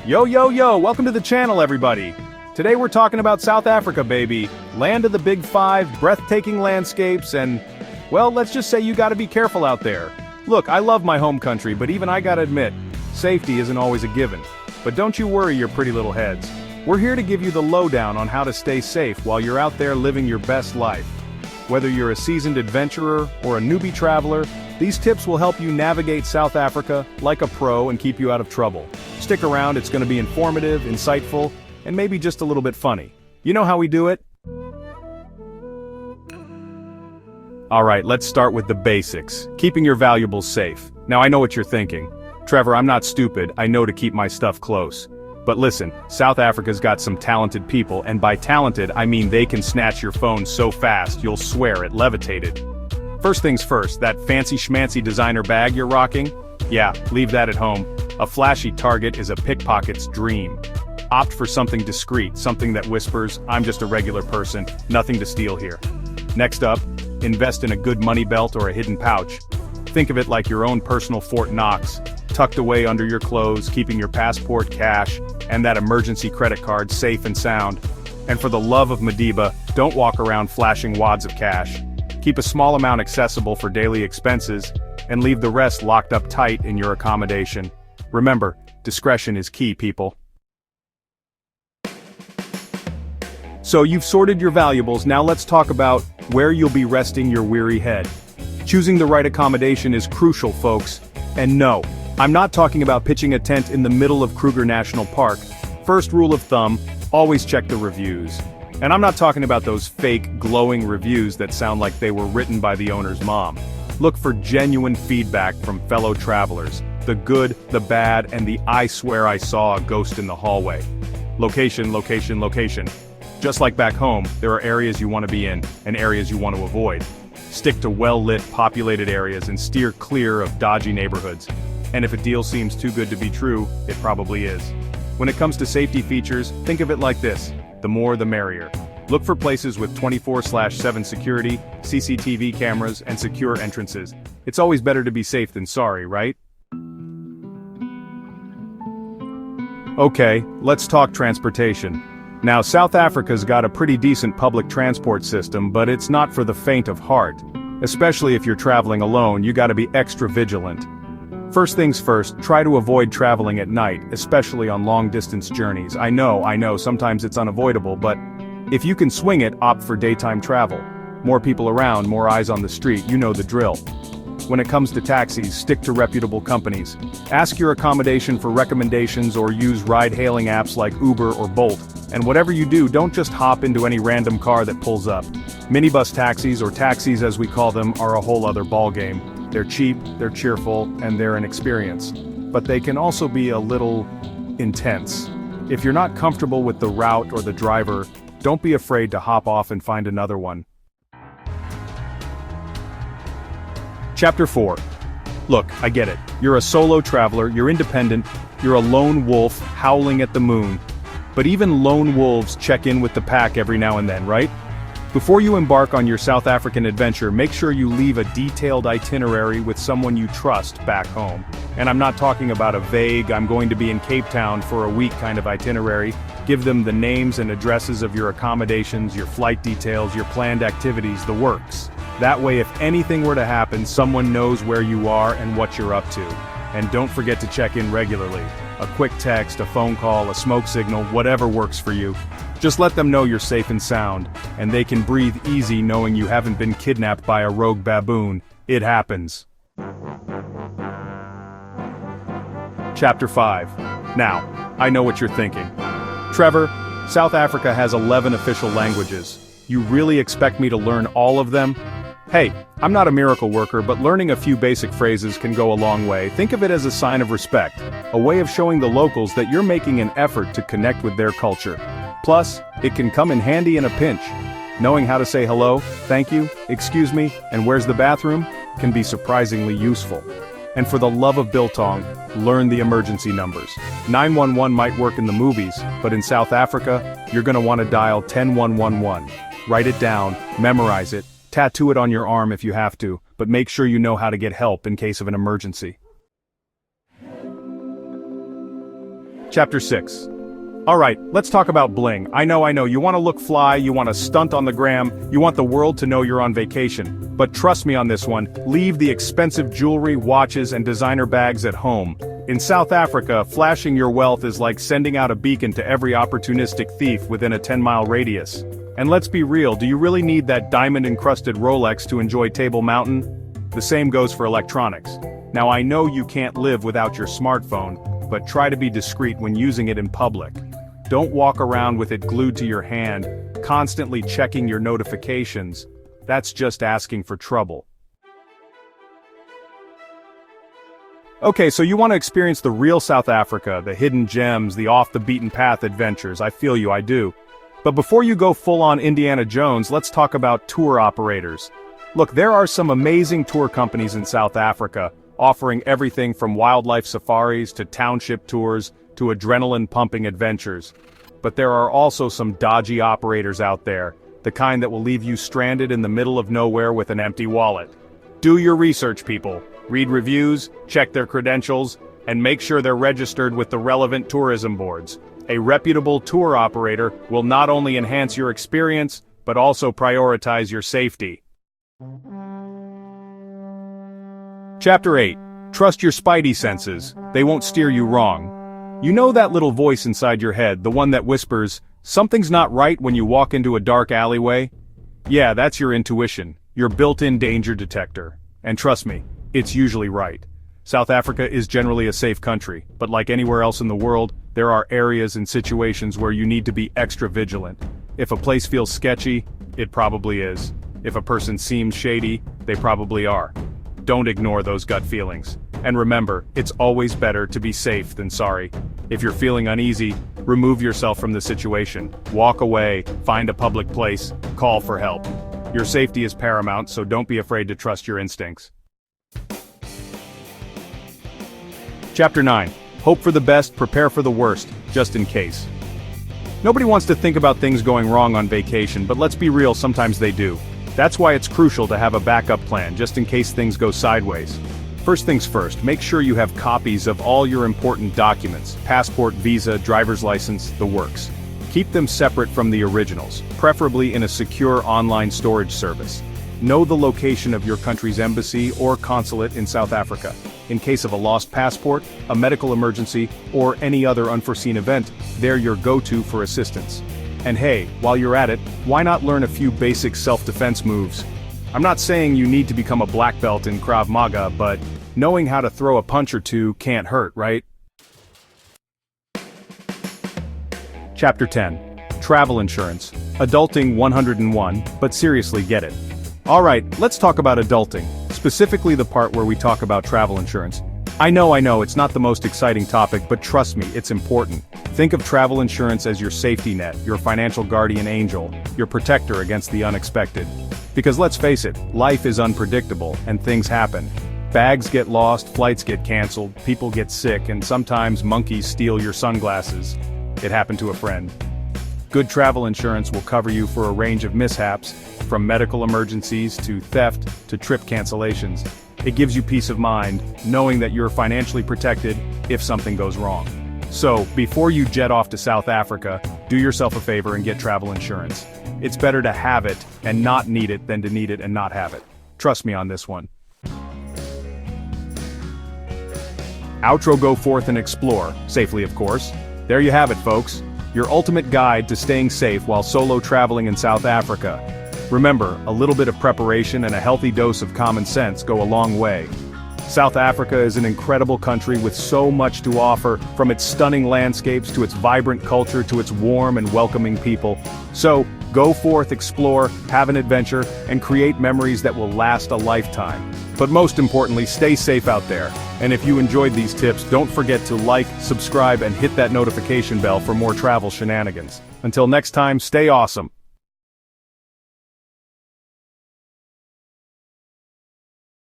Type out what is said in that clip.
Yo, yo, yo, welcome to the channel, everybody. Today we're talking about South Africa, baby. Land of the Big Five, breathtaking landscapes, and, well, let's just say you gotta be careful out there. Look, I love my home country, but even I gotta admit, safety isn't always a given. But don't you worry your pretty little heads. We're here to give you the lowdown on how to stay safe while you're out there living your best life. Whether you're a seasoned adventurer or a newbie traveler, these tips will help you navigate South Africa like a pro and keep you out of trouble. Stick around, it's going to be informative, insightful, and maybe just a little bit funny. You know how we do it? Alright, let's start with the basics. Keeping your valuables safe. Now I know what you're thinking. Trevor, I'm not stupid, I know to keep my stuff close. But listen, South Africa's got some talented people, and by talented, I mean they can snatch your phone so fast you'll swear it levitated. First things first, that fancy schmancy designer bag you're rocking? Yeah, leave that at home. A flashy target is a pickpocket's dream. Opt for something discreet, something that whispers, I'm just a regular person, nothing to steal here. Next up, invest in a good money belt or a hidden pouch. Think of it like your own personal Fort Knox, tucked away under your clothes, keeping your passport, cash, and that emergency credit card safe and sound. And for the love of Madiba, don't walk around flashing wads of cash. Keep a small amount accessible for daily expenses, and leave the rest locked up tight in your accommodation. Remember, discretion is key, people. So you've sorted your valuables, now let's talk about where you'll be resting your weary head. Choosing the right accommodation is crucial, folks. And no, I'm not talking about pitching a tent in the middle of Kruger National Park. First rule of thumb, always check the reviews. And I'm not talking about those fake, glowing reviews that sound like they were written by the owner's mom. Look for genuine feedback from fellow travelers. The good, the bad, and the I swear I saw a ghost in the hallway. Location, location, location. Just like back home, there are areas you want to be in, and areas you want to avoid. Stick to well-lit, populated areas and steer clear of dodgy neighborhoods. And if a deal seems too good to be true, it probably is. When it comes to safety features, think of it like this: the more the merrier. Look for places with 24/7 security, CCTV cameras, and secure entrances. It's always better to be safe than sorry, right? Okay, let's talk transportation. Now, South Africa's got a pretty decent public transport system, but it's not for the faint of heart. Especially if you're traveling alone, you gotta be extra vigilant. First things first, try to avoid traveling at night, especially on long-distance journeys. I know, sometimes it's unavoidable, but if you can swing it, opt for daytime travel. More people around, more eyes on the street, you know the drill. When it comes to taxis, stick to reputable companies. Ask your accommodation for recommendations or use ride-hailing apps like Uber or Bolt. And whatever you do, don't just hop into any random car that pulls up. Minibus taxis, or taxis as we call them, are a whole other ballgame. They're cheap, they're cheerful, and they're an experience. But they can also be a little intense. If you're not comfortable with the route or the driver, don't be afraid to hop off and find another one. Chapter 4. Look, I get it. You're a solo traveler, you're independent, you're a lone wolf howling at the moon. But even lone wolves check in with the pack every now and then, right? Before you embark on your South African adventure, make sure you leave a detailed itinerary with someone you trust back home. And I'm not talking about a vague, I'm going to be in Cape Town for a week kind of itinerary. Give them the names and addresses of your accommodations, your flight details, your planned activities, the works. That way, if anything were to happen, someone knows where you are and what you're up to. And don't forget to check in regularly. A quick text, a phone call, a smoke signal, whatever works for you. Just let them know you're safe and sound, and they can breathe easy knowing you haven't been kidnapped by a rogue baboon. It happens. Chapter 5. Now, I know what you're thinking. Trevor, South Africa has 11 official languages. You really expect me to learn all of them? Hey, I'm not a miracle worker, but learning a few basic phrases can go a long way. Think of it as a sign of respect, a way of showing the locals that you're making an effort to connect with their culture. Plus, it can come in handy in a pinch. Knowing how to say hello, thank you, excuse me, and where's the bathroom can be surprisingly useful. And for the love of biltong, learn the emergency numbers. 911 might work in the movies, but in South Africa, you're gonna want to dial 10111. Write it down, memorize it, tattoo it on your arm if you have to, but make sure you know how to get help in case of an emergency. Chapter 6. Alright, let's talk about bling. I know, you want to look fly, you want to stunt on the gram, you want the world to know you're on vacation. But trust me on this one, leave the expensive jewelry, watches, and designer bags at home. In South Africa, flashing your wealth is like sending out a beacon to every opportunistic thief within a 10-mile radius. And let's be real, do you really need that diamond-encrusted Rolex to enjoy Table Mountain? The same goes for electronics. Now I know you can't live without your smartphone, but try to be discreet when using it in public. Don't walk around with it glued to your hand, constantly checking your notifications. That's just asking for trouble. Okay, so you want to experience the real South Africa, the hidden gems, the off-the-beaten-path adventures. I feel you, I do. But before you go full-on Indiana Jones, let's talk about tour operators. Look, there are some amazing tour companies in South Africa, offering everything from wildlife safaris to township tours to adrenaline-pumping adventures. But there are also some dodgy operators out there, the kind that will leave you stranded in the middle of nowhere with an empty wallet. Do your research, people. Read reviews, check their credentials, and make sure they're registered with the relevant tourism boards. A reputable tour operator will not only enhance your experience, but also prioritize your safety. Chapter 8. Trust your spidey senses. They won't steer you wrong. You know that little voice inside your head, the one that whispers, "Something's not right," when you walk into a dark alleyway? Yeah, that's your intuition, your built-in danger detector. And trust me, it's usually right. South Africa is generally a safe country, but like anywhere else in the world, there are areas and situations where you need to be extra vigilant. If a place feels sketchy, it probably is. If a person seems shady, they probably are. Don't ignore those gut feelings. And remember, it's always better to be safe than sorry. If you're feeling uneasy, remove yourself from the situation. Walk away, find a public place, call for help. Your safety is paramount, so don't be afraid to trust your instincts. Chapter 9. Hope for the best, prepare for the worst, just in case. Nobody wants to think about things going wrong on vacation, but let's be real, sometimes they do. That's why it's crucial to have a backup plan, just in case things go sideways. First things first, make sure you have copies of all your important documents: passport, visa, driver's license, the works. Keep them separate from the originals, preferably in a secure online storage service. Know the location of your country's embassy or consulate in South Africa. In case of a lost passport, a medical emergency, or any other unforeseen event, they're your go-to for assistance. And hey, while you're at it, why not learn a few basic self-defense moves? I'm not saying you need to become a black belt in Krav Maga, but knowing how to throw a punch or two can't hurt, right? Chapter 10. Travel Insurance. Adulting 101, but seriously, get it. Alright, let's talk about adulting, specifically the part where we talk about travel insurance. I know, it's not the most exciting topic, but trust me, it's important. Think of travel insurance as your safety net, your financial guardian angel, your protector against the unexpected. Because let's face it, life is unpredictable, and things happen. Bags get lost, flights get canceled, people get sick, and sometimes monkeys steal your sunglasses. It happened to a friend. Good travel insurance will cover you for a range of mishaps, from medical emergencies to theft to trip cancellations. It gives you peace of mind, knowing that you're financially protected if something goes wrong. So, before you jet off to South Africa, do yourself a favor and get travel insurance. It's better to have it and not need it than to need it and not have it. Trust me on this one. Outro: go forth and explore, safely of course. There you have it, folks. Your ultimate guide to staying safe while solo traveling in South Africa. Remember, a little bit of preparation and a healthy dose of common sense go a long way. South Africa is an incredible country with so much to offer, from its stunning landscapes to its vibrant culture to its warm and welcoming people. So, go forth, explore, have an adventure, and create memories that will last a lifetime. But most importantly, stay safe out there. And if you enjoyed these tips, don't forget to like, subscribe, and hit that notification bell for more travel shenanigans. Until next time, stay awesome.